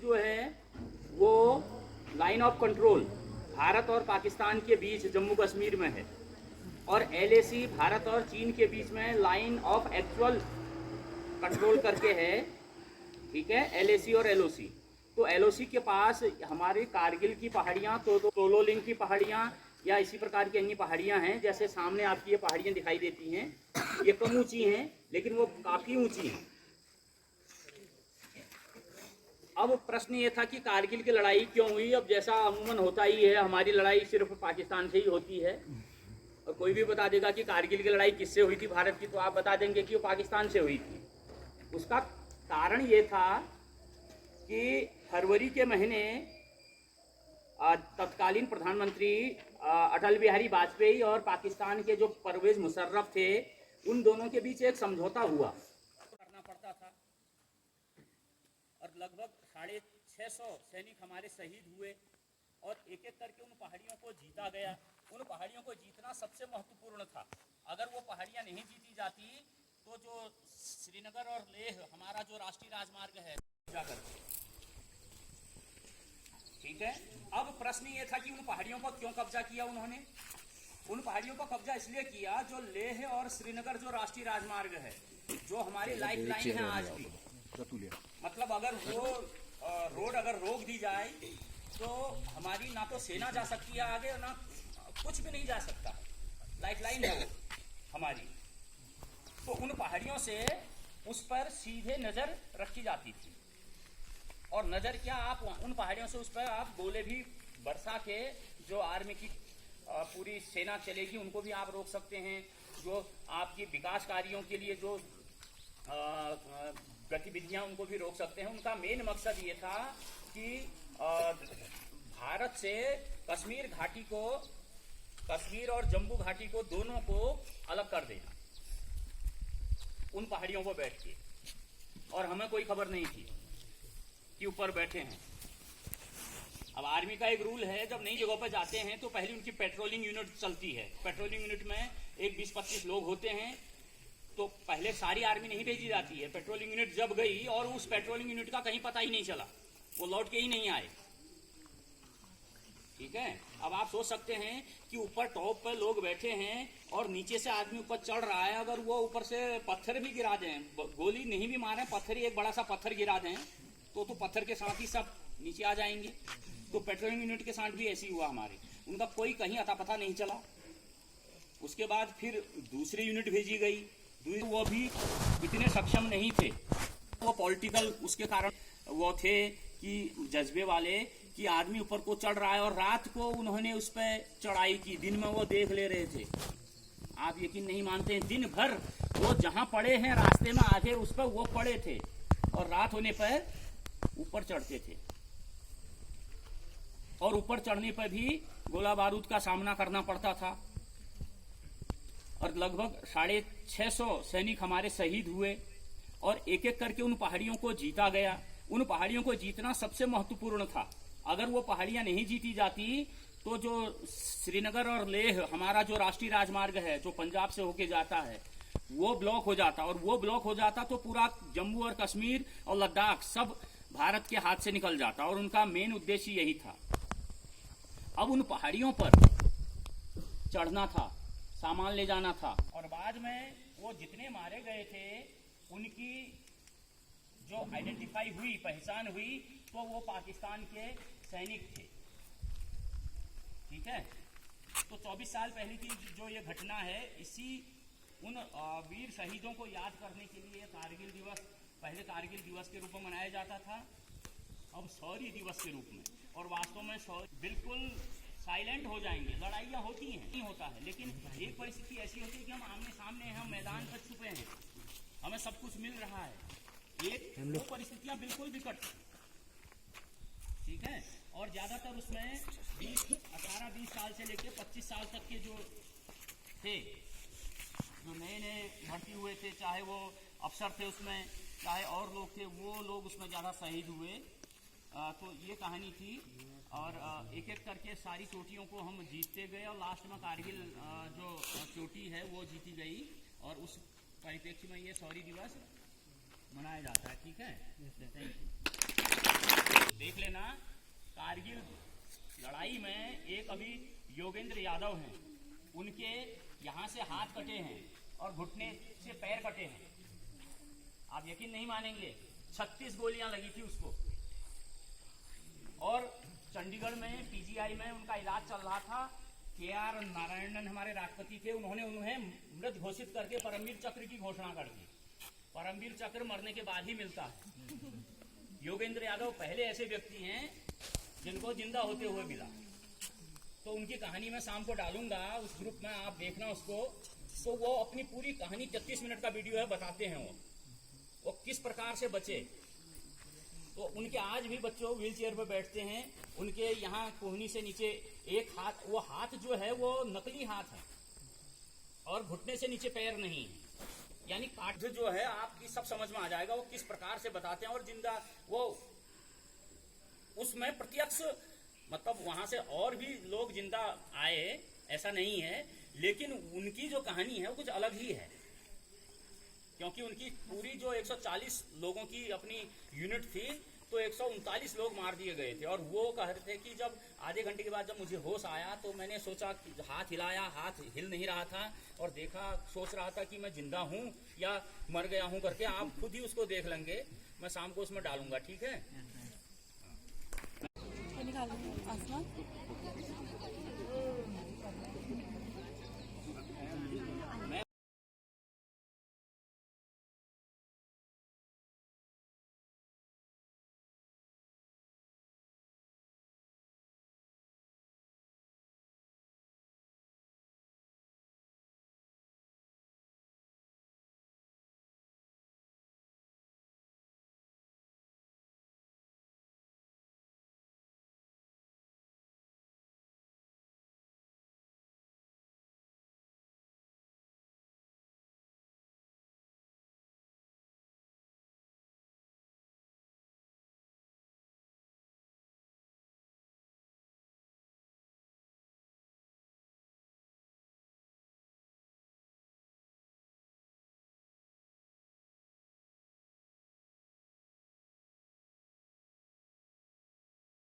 जो है वो लाइन ऑफ कंट्रोल भारत और पाकिस्तान के बीच जम्मू कश्मीर में है, और LAC भारत और चीन के बीच में लाइन ऑफ एक्चुअल कंट्रोल करके है, ठीक है, LAC और LOC। तो LOC के पास हमारे कारगिल की पहाड़ियाँ, तो तोलोलिंग की पहाड़ियाँ या इसी प्रकार की अन्य पहाड़ियाँ हैं। जैसे सामने आपकी ये पहाड़ियाँ दिखाई देती हैं, ये कम ऊंची हैं लेकिन वो काफ़ी ऊंची हैं। अब प्रश्न ये था कि कारगिल की लड़ाई क्यों हुई। अब जैसा अमूमन होता ही है, हमारी लड़ाई सिर्फ पाकिस्तान से ही होती है, और कोई भी बता देगा कि कारगिल की लड़ाई किससे हुई थी भारत की, तो आप बता देंगे कि वो पाकिस्तान से हुई थी। उसका कारण ये था कि फरवरी के महीने तत्कालीन प्रधानमंत्री अटल बिहारी वाजपेयी और पाकिस्तान के जो परवेज मुशर्रफ थे, उन दोनों के बीच एक समझौता हुआ करना पड़ता था, और लगभग 650 सैनिक हमारे शहीद हुए, और एक एक करके उन पहाड़ियों को जीता गया। उन पहाड़ियों को जीतना सबसे महत्वपूर्ण था। अगर वो पहाड़ियाँ नहीं जीती जाती तो जो श्रीनगर और लेह हमारा जो राष्ट्रीय राजमार्ग है जाकर, ठीक है। अब प्रश्न ये था कि उन पहाड़ियों पर क्यों कब्जा किया उन्होंने। उन पहाड़ियों पर कब्जा इसलिए किया, जो लेह और श्रीनगर जो राष्ट्रीय राजमार्ग है, जो हमारी लाइफ लाइन है आज भी, मतलब अगर वो रोड अगर रोक दी जाए तो हमारी ना तो सेना जा सकती है आगे, ना कुछ भी नहीं जा सकता, लाइफ लाइन है वो हमारी। तो उन पहाड़ियों से उस पर सीधे नजर रखी जाती थी, और नजर क्या, आप उन पहाड़ियों से उस पर आप गोले भी बरसा के जो आर्मी की पूरी सेना चलेगी उनको भी आप रोक सकते हैं। जो आपकी विकास कार्यों के लिए जो गतिविधियां उनको भी रोक सकते हैं। उनका मेन मकसद ये था कि भारत से कश्मीर घाटी को, कश्मीर और जम्मू घाटी को, दोनों को अलग कर देना उन पहाड़ियों पर बैठ के, और हमें कोई खबर नहीं थी कि ऊपर बैठे हैं। अब आर्मी का एक रूल है, जब नई जगहों पर जाते हैं तो पहले उनकी पेट्रोलिंग यूनिट चलती है। पेट्रोलिंग यूनिट में एक 20-25 लोग होते हैं, तो पहले सारी आर्मी नहीं भेजी जाती है। पेट्रोलिंग यूनिट जब गई और उस पेट्रोलिंग यूनिट का कहीं पता ही नहीं चला, वो लौट के ही नहीं आए, ठीक है। अब आप सोच सकते हैं कि ऊपर टॉप पर लोग बैठे हैं और नीचे से आदमी ऊपर चढ़ रहा है, अगर वो ऊपर से पत्थर भी गिरा दें, गोली नहीं भी मारे, पत्थर ही एक बड़ा सा पत्थर गिरा दें तो पत्थर के साथ ही सब नीचे आ जाएंगे। तो पेट्रोलिंग यूनिट के साथ भी ऐसे ही हुआ हमारे, उनका कोई कहीं अता पता नहीं चला। उसके बाद फिर दूसरी यूनिट भेजी गई, वो भी इतने सक्षम नहीं थे, वो पॉलिटिकल उसके कारण वो थे कि जज्बे वाले कि आदमी ऊपर को चढ़ रहा है, और रात को उन्होंने उस पर चढ़ाई की, दिन में वो देख ले रहे थे। आप यकीन नहीं मानते हैं, दिन भर वो जहां पड़े हैं रास्ते में आधे उस पर वो पड़े थे, और रात होने पर ऊपर चढ़ते थे, और ऊपर चढ़ने पर भी गोला बारूद का सामना करना पड़ता था, और लगभग 650 सैनिक हमारे शहीद हुए, और एक एक करके उन पहाड़ियों को जीता गया। उन पहाड़ियों को जीतना सबसे महत्वपूर्ण था। अगर वो पहाड़ियां नहीं जीती जाती तो जो श्रीनगर और लेह हमारा जो राष्ट्रीय राजमार्ग है, जो पंजाब से होके जाता है, वो ब्लॉक हो जाता, और वो ब्लॉक हो जाता तो पूरा जम्मू और कश्मीर और लद्दाख सब भारत के हाथ से निकल जाता, और उनका मेन उद्देश्य यही था। अब उन पहाड़ियों पर चढ़ना था, सामान ले जाना था, और बाद में वो जितने मारे गए थे उनकी जो आइडेंटिफाई हुई, पहचान हुई, तो वो पाकिस्तान के सैनिक थे, ठीक है। तो 24 साल पहले की जो ये घटना है, इसी उन वीर शहीदों को याद करने के लिए कारगिल दिवस, पहले कारगिल दिवस के रूप में मनाया जाता था, अब शौर्य दिवस के रूप में। और वास्तव में बिल्कुल साइलेंट हो जाएंगे। लड़ाइयाँ होती हैं, नहीं होता है, लेकिन एक परिस्थिति ऐसी होती है कि हम आमने सामने हैं, हम मैदान पर छुपे हैं, हमें सब कुछ मिल रहा है। एक वो परिस्थितियाँ बिल्कुल विकट, ठीक है। और ज्यादातर उसमें 18-20 साल से लेकर 25 साल तक के जो थे, जो नए नए भर्ती हुए थे, चाहे वो अफसर थे उसमें, चाहे और लोग थे, वो लोग उसमें ज़्यादा शहीद हुए। तो ये कहानी थी, और एक एक करके सारी चोटियों को हम जीतते गए, और लास्ट में कारगिल जो चोटी है वो जीती गई, और उस परिप्रेक्ष्य में ये शौर्य दिवस मनाया जाता है, ठीक है। Thank you. देख लेना, कारगिल लड़ाई में एक अभी योगेंद्र यादव हैं, उनके यहाँ से हाथ कटे हैं और घुटने से पैर कटे हैं। आप यकीन नहीं मानेंगे, 36 गोलियां लगी थी उसको। और चंडीगढ़ में पीजीआई में उनका इलाज चल रहा था। KR नारायणन हमारे राष्ट्रपति थे, उन्होंने उन्हें मृत घोषित करके परमवीर चक्र की घोषणा कर दी। परमवीर चक्र मरने के बाद ही मिलता है। योगेंद्र यादव पहले ऐसे व्यक्ति हैं जिनको जिंदा होते हुए मिला। तो उनकी कहानी मैं शाम को डालूंगा उस ग्रुप में, आप देखना उसको। तो वो अपनी पूरी कहानी 33 मिनट का वीडियो है, बताते हैं वो किस प्रकार से बचे। तो उनके आज भी बच्चों व्हील चेयर पर बैठते हैं, उनके यहाँ कोहनी से नीचे एक हाथ, वो हाथ जो है वो नकली हाथ है और घुटने से नीचे पैर नहीं है, यानी काट जो है आपकी सब समझ में आ जाएगा वो किस प्रकार से बताते हैं। और जिंदा वो उसमें प्रत्यक्ष, मतलब वहां से और भी लोग जिंदा आए, ऐसा नहीं है, लेकिन उनकी जो कहानी है वो कुछ अलग ही है। क्योंकि उनकी पूरी जो 140 लोगों की अपनी यूनिट थी, तो 139 लोग मार दिए गए थे। और वो कह रहे थे कि जब आधे घंटे के बाद जब मुझे होश आया तो मैंने सोचा कि हाथ हिलाया, हाथ हिल नहीं रहा था, और देखा, सोच रहा था कि मैं जिंदा हूं या मर गया हूं करके। आप खुद ही उसको देख लेंगे, मैं शाम को उसमें डालूंगा, ठीक है। आसमान